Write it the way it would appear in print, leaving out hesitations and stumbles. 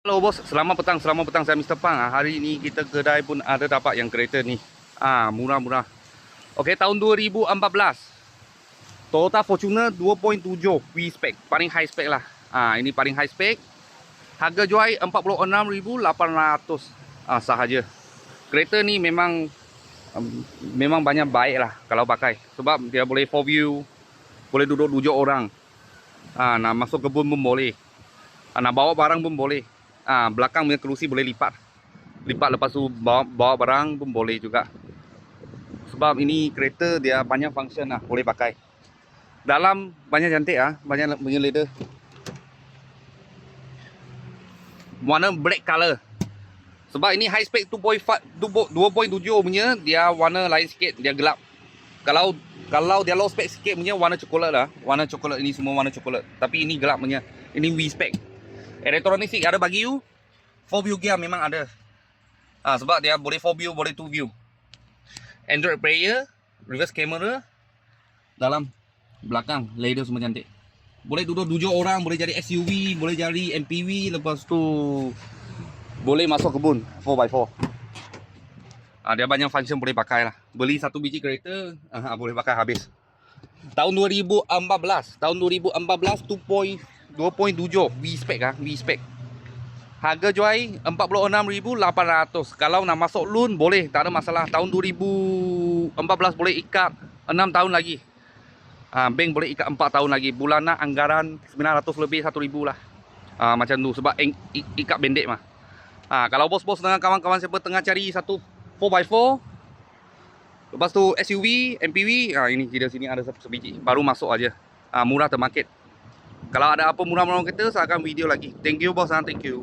Hello bos, selamat petang saya Mr. Pang. Hari ini kita kedai pun ada dapat yang kereta ni. Murah-murah. Okey, tahun 2014. Toyota Fortuner 2.7 V-Spec, paling high spec lah. Ini paling high spec. Harga jual 46,800 sahaja. Kereta ni memang banyak baik lah kalau pakai. Sebab dia boleh 4 view, boleh duduk 7 orang. Nak masuk kebun pun boleh. Nak bawa barang pun boleh. Belakang punya kerusi boleh lipat lepas tu bawa barang pun boleh juga. Sebab ini kereta dia banyak function lah, boleh pakai. Dalam banyak cantik banyak punya leather. Warna black color. Sebab ini high spec 2.7 punya, dia warna lain sikit, dia gelap. Kalau dia low spec sikit punya warna coklat lah. Warna coklat, ini semua warna coklat. Tapi ini gelap punya. Ini V spec. Elektronik ada bagi you. 4 view gear memang ada. Sebab dia boleh 4 view, boleh 2 view. Android player, reverse camera. Dalam belakang leather semua cantik. Boleh duduk 7 orang, boleh jadi SUV, boleh jadi MPV, lepas tu boleh masuk kebun 4x4. Dia banyak function boleh pakai lah. Beli satu biji kereta boleh pakai habis. Tahun 2014, 2.7 V-Spec V-Spec. Harga jual 46,800. Kalau nak masuk loan boleh, tak ada masalah. Tahun 2014 boleh ikat 6 tahun lagi. Bank boleh ikat 4 tahun lagi. Bulanan anggaran 900 lebih 1,000 lah. Macam tu sebab ikat pendek mah. Kalau bos-bos dengan kawan-kawan siapa tengah cari satu 4x4, lepas tu SUV, MPV, ini kita sini ada sebiji. Baru masuk aja. Murah termarket. Kalau ada apa murah-murah kita, saya akan video lagi. Thank you bos, thank you.